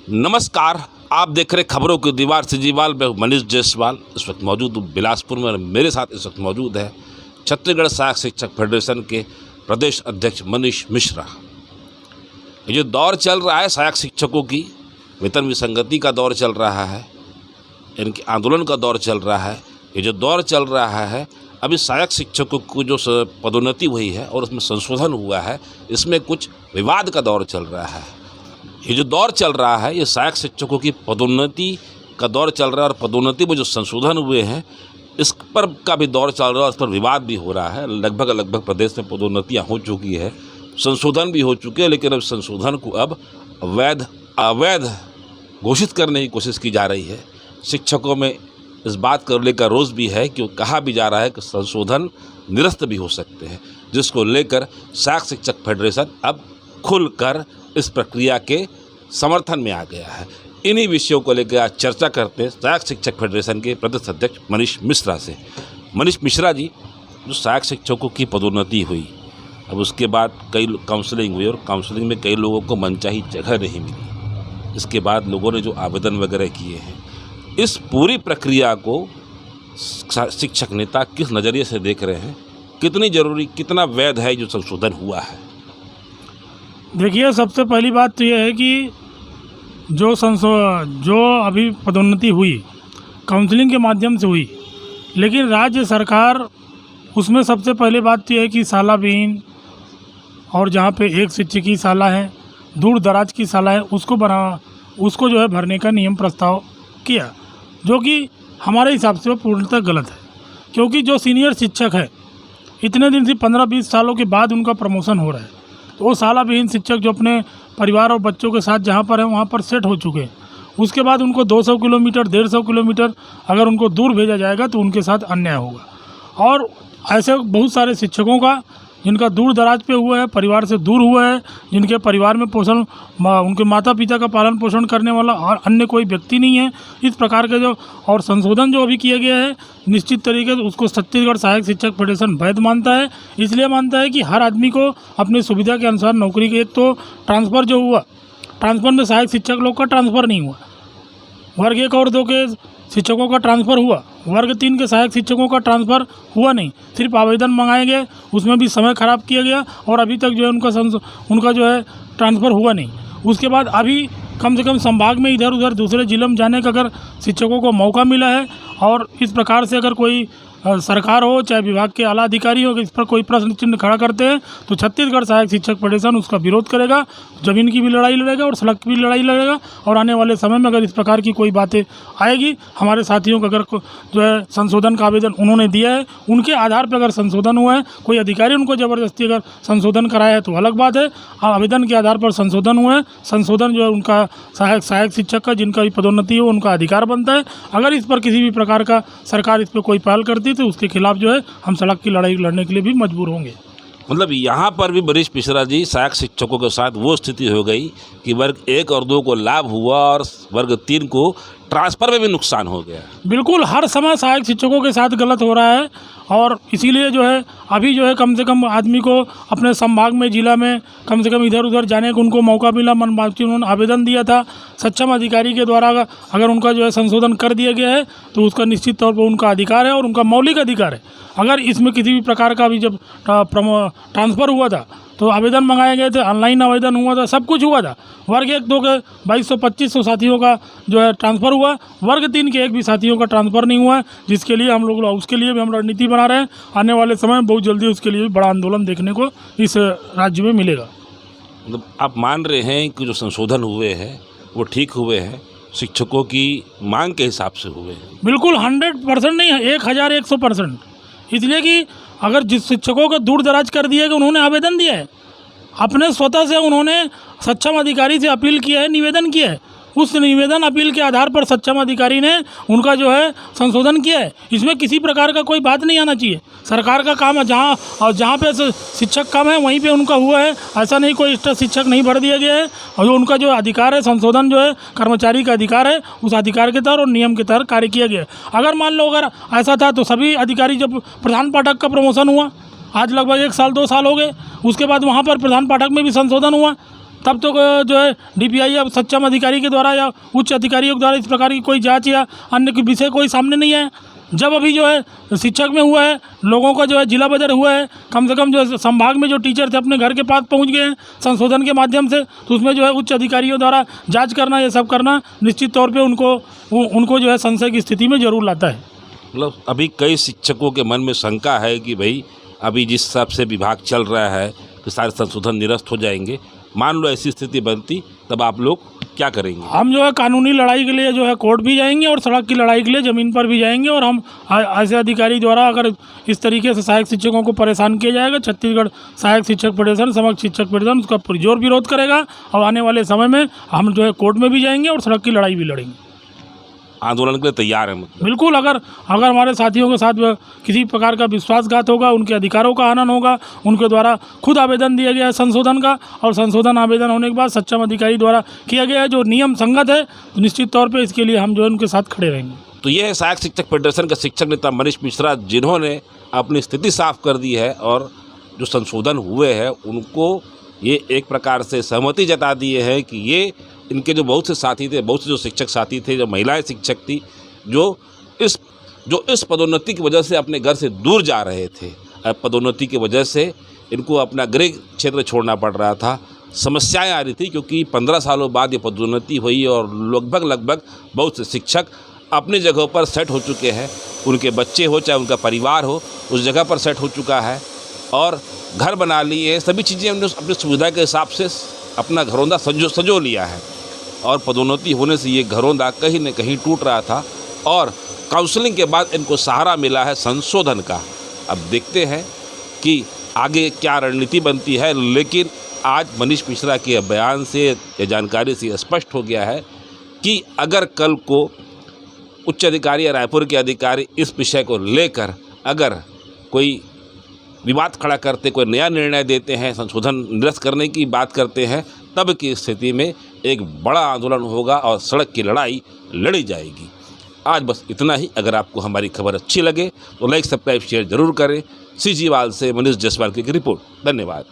नमस्कार, आप देख रहे खबरों की दीवार से जीवाल में मनीष जायसवाल इस वक्त मौजूद हूँ बिलासपुर में। और मेरे साथ इस वक्त मौजूद है छत्तीसगढ़ सहायक शिक्षक फेडरेशन के प्रदेश अध्यक्ष मनीष मिश्रा। ये जो दौर चल रहा है सहायक शिक्षकों की वेतन विसंगति का दौर चल रहा है, इनके आंदोलन का दौर चल रहा है। ये जो दौर चल रहा है अभी सहायक शिक्षकों को जो पदोन्नति हुई है और उसमें संशोधन हुआ है, इसमें कुछ विवाद का दौर चल रहा है। ये जो दौर चल रहा है ये सहायक शिक्षकों की पदोन्नति का दौर चल रहा है और पदोन्नति में जो संशोधन हुए हैं इस पर का भी दौर चल रहा है, उस पर विवाद भी हो रहा है। लगभग प्रदेश में पदोन्नतियाँ हो चुकी है, संशोधन भी हो चुके हैं, लेकिन अब संशोधन को अब अवैध घोषित करने की कोशिश की जा रही है। शिक्षकों में इस बात को लेकर रोष भी है कि कहा भी जा रहा है कि संशोधन निरस्त भी हो सकते हैं, जिसको लेकर सहायक शिक्षक फेडरेशन अब खुलकर इस प्रक्रिया के समर्थन में आ गया है। इन्हीं विषयों को लेकर आज चर्चा करते हैं सहायक शिक्षक फेडरेशन के प्रदेश अध्यक्ष मनीष मिश्रा से। मनीष मिश्रा जी, जो सहायक शिक्षकों की पदोन्नति हुई, अब उसके बाद कई काउंसलिंग हुई और काउंसलिंग में कई लोगों को मनचाही जगह नहीं मिली। इसके बाद लोगों ने जो आवेदन वगैरह किए हैं, इस पूरी प्रक्रिया को शिक्षक नेता किस नज़रिए से देख रहे हैं? कितनी ज़रूरी, कितना वैध है जो संशोधन हुआ है? देखिए, सबसे पहली बात तो यह है कि जो अभी पदोन्नति हुई काउंसलिंग के माध्यम से हुई, लेकिन राज्य सरकार उसमें सबसे पहले बात तो यह है कि शालाविहीन और जहाँ पे एक शिक्षक की शाला है, दूर दराज की शाला है, उसको जो है भरने का नियम प्रस्ताव किया, जो कि हमारे हिसाब से वो पूर्णतः गलत है। क्योंकि जो सीनियर शिक्षक है इतने दिन से 15-20 सालों के बाद उनका प्रमोशन हो रहा है, तो वो शालाविहीन शिक्षक जो अपने परिवार और बच्चों के साथ जहाँ पर है वहाँ पर सेट हो चुके हैं, उसके बाद उनको 200 किलोमीटर 150 किलोमीटर अगर उनको दूर भेजा जाएगा तो उनके साथ अन्याय होगा। और ऐसे बहुत सारे शिक्षकों का जिनका दूर दराज पे हुआ है, परिवार से दूर हुआ है, जिनके परिवार में उनके माता पिता का पालन पोषण करने वाला और अन्य कोई व्यक्ति नहीं है, इस प्रकार के जो और संशोधन जो अभी किया गया है निश्चित तरीके से उसको छत्तीसगढ़ सहायक शिक्षक फेडरेशन वैध मानता है। इसलिए मानता है कि हर आदमी को अपनी सुविधा के अनुसार नौकरी के, एक तो ट्रांसफ़र जो हुआ, ट्रांसफ़र में सहायक शिक्षक लोग का ट्रांसफ़र नहीं हुआ, वर्ग 1 और 2 के शिक्षकों का ट्रांसफ़र हुआ, वर्ग 3 के सहायक शिक्षकों का ट्रांसफ़र हुआ नहीं, सिर्फ आवेदन मंगाए गए, उसमें भी समय ख़राब किया गया और अभी तक जो है उनका जो है ट्रांसफ़र हुआ नहीं। उसके बाद अभी कम से कम संभाग में इधर उधर दूसरे जिले में जाने का अगर शिक्षकों को मौका मिला है और इस प्रकार से अगर कोई सरकार हो चाहे विभाग के आला अधिकारी हो, इस पर कोई प्रश्न चिन्ह खड़ा करते हैं तो छत्तीसगढ़ सहायक शिक्षक फेडरेशन उसका विरोध करेगा, ज़मीन की भी लड़ाई लड़ेगा और सड़क की भी लड़ाई लड़ेगा। और आने वाले समय में अगर इस प्रकार की कोई बातें आएगी, हमारे साथियों को अगर जो है संशोधन का आवेदन उन्होंने दिया है, उनके आधार पर अगर संशोधन हुआ है, कोई अधिकारी उनको ज़बरदस्ती अगर संशोधन कराया है तो अलग बात है। आवेदन के आधार पर संशोधन हुआ है, संशोधन जो है उनका सहायक शिक्षक का जिनका भी पदोन्नति हो उनका अधिकार बनता है। अगर इस पर किसी भी प्रकार का सरकार इस पर कोई पहल करती तो उसके खिलाफ जो है हम सड़क की लड़ाई लड़ने के लिए भी मजबूर होंगे। मतलब यहाँ पर भी मनीष मिश्रा जी, सहायक शिक्षकों के साथ वो स्थिति हो गई कि वर्ग 1 और 2 को लाभ हुआ और वर्ग 3 को ट्रांसफ़र में भी नुकसान हो गया। बिल्कुल, हर समय सहायक शिक्षकों के साथ गलत हो रहा है और इसीलिए जो है अभी जो है कम से कम आदमी को अपने संभाग में, जिला में कम से कम इधर उधर जाने को उनको मौका मिला। मनबाची उन्होंने आवेदन दिया था, सक्षम अधिकारी के द्वारा अगर उनका जो है संशोधन कर दिया गया है तो उसका निश्चित तौर पर उनका अधिकार है और उनका मौलिक अधिकार है। अगर इसमें किसी भी प्रकार का भी जब ट्रांसफ़र हुआ था तो आवेदन मंगाए गए थे, ऑनलाइन आवेदन हुआ था, सब कुछ हुआ था। वर्ग 1 2 के 2200-2500 साथियों का जो है ट्रांसफ़र हुआ, वर्ग 3 के एक भी साथियों का ट्रांसफ़र नहीं हुआ है, जिसके लिए हम लोग उसके लिए भी हम रणनीति बना रहे हैं। आने वाले समय में बहुत जल्दी उसके लिए भी बड़ा आंदोलन देखने को इस राज्य में मिलेगा। मतलब आप मान रहे हैं कि जो संशोधन हुए हैं वो ठीक हुए हैं, शिक्षकों की मांग के हिसाब से हुए हैं? बिल्कुल 100% नहीं है, 1100%। इसलिए कि अगर जिस शिक्षकों को दूर दराज कर दिया कि उन्होंने आवेदन दिया है, अपने स्वतः से उन्होंने सक्षम अधिकारी से अपील किया है, निवेदन किया है, उस निवेदन अपील के आधार पर सक्षम अधिकारी ने उनका जो है संशोधन किया है। इसमें किसी प्रकार का कोई बात नहीं आना चाहिए। सरकार का काम है, जहाँ पे शिक्षक काम है वहीं पे उनका हुआ है। ऐसा नहीं कोई एक्स्ट्रा शिक्षक नहीं भर दिया गया है और जो उनका जो अधिकार है, संशोधन जो है कर्मचारी का अधिकार है, उस अधिकार के तहत और नियम के तहत कार्य किया गया है। अगर मान लो अगर ऐसा था तो सभी अधिकारी, जब प्रधान पाठक का प्रमोशन हुआ आज लगभग 1 साल 2 साल हो गए, उसके बाद वहाँ पर प्रधान पाठक में भी संशोधन हुआ, तब तो जो है DPI या सक्षम अधिकारी के द्वारा या उच्च अधिकारियों के द्वारा इस प्रकार की कोई जांच या अन्य कोई विषय कोई सामने नहीं है। जब अभी जो है शिक्षक में हुआ है, लोगों का जो है जिला बजट हुआ है, कम से कम जो है संभाग में जो टीचर थे अपने घर के पास पहुंच गए हैं संशोधन के माध्यम से, तो उसमें जो है उच्च अधिकारियों द्वारा जांच करना, ये सब करना निश्चित तौर पे उनको जो है संशय की स्थिति में जरूर लाता है। मतलब अभी कई शिक्षकों के मन में शंका है कि भाई अभी जिस हिसाब से विभाग चल रहा है कि सारे संशोधन निरस्त हो जाएंगे। मान लो ऐसी स्थिति बनती, तब आप लोग क्या करेंगे? हम जो है कानूनी लड़ाई के लिए जो है कोर्ट भी जाएंगे और सड़क की लड़ाई के लिए ज़मीन पर भी जाएंगे। और हम ऐसे अधिकारी द्वारा अगर इस तरीके से सहायक शिक्षकों को परेशान किया जाएगा, छत्तीसगढ़ सहायक शिक्षक फेडरेशन, समग्र शिक्षक फेडरेशन उसका पुरजोर विरोध करेगा और आने वाले समय में हम जो है कोर्ट में भी जाएंगे और सड़क की लड़ाई भी लड़ेंगे। आंदोलन के लिए तैयार है मतलब? बिल्कुल। अगर हमारे साथियों के साथ किसी प्रकार का विश्वासघात होगा, उनके अधिकारों का हनन होगा, उनके द्वारा खुद आवेदन दिया गया है संशोधन का, और संशोधन आवेदन होने के बाद सक्षम अधिकारी द्वारा किया गया है जो नियम संगत है, तो निश्चित तौर पे इसके लिए हम जो है उनके साथ खड़े रहेंगे। तो ये है सहायक शिक्षक फेडरेशन का शिक्षक नेता मनीष मिश्रा, जिन्होंने अपनी स्थिति साफ कर दी है और जो संशोधन हुए हैं उनको ये एक प्रकार से सहमति जता दी है कि ये इनके जो बहुत से साथी थे, बहुत से जो शिक्षक साथी थे, जो महिलाएं शिक्षक थी, जो इस पदोन्नति की वजह से अपने घर से दूर जा रहे थे, पदोन्नति की वजह से इनको अपना गृह क्षेत्र छोड़ना पड़ रहा था, समस्याएं आ रही थी क्योंकि 15 सालों बाद ये पदोन्नति हुई और लगभग बहुत से शिक्षक अपनी जगहों पर सेट हो चुके हैं। उनके बच्चे हो चाहे उनका परिवार हो, उस जगह पर सेट हो चुका है और घर बना लिए, सभी चीज़ें उन्होंने अपनी सुविधा के हिसाब से अपना घरौंदा सजो लिया है। और पदोन्नति होने से ये घरौंदा कहीं न कहीं टूट रहा था और काउंसलिंग के बाद इनको सहारा मिला है संशोधन का। अब देखते हैं कि आगे क्या रणनीति बनती है, लेकिन आज मनीष मिश्रा के बयान से या जानकारी से स्पष्ट हो गया है कि अगर कल को उच्च अधिकारी या रायपुर के अधिकारी इस विषय को लेकर अगर कोई विवाद खड़ा करते, कोई नया निर्णय देते हैं, संशोधन निरस्त करने की बात करते हैं, तब की स्थिति में एक बड़ा आंदोलन होगा और सड़क की लड़ाई लड़ी जाएगी। आज बस इतना ही। अगर आपको हमारी खबर अच्छी लगे तो लाइक, सब्सक्राइब, शेयर जरूर करें। सीजीवाल से मनीष जायसवाल की रिपोर्ट। धन्यवाद।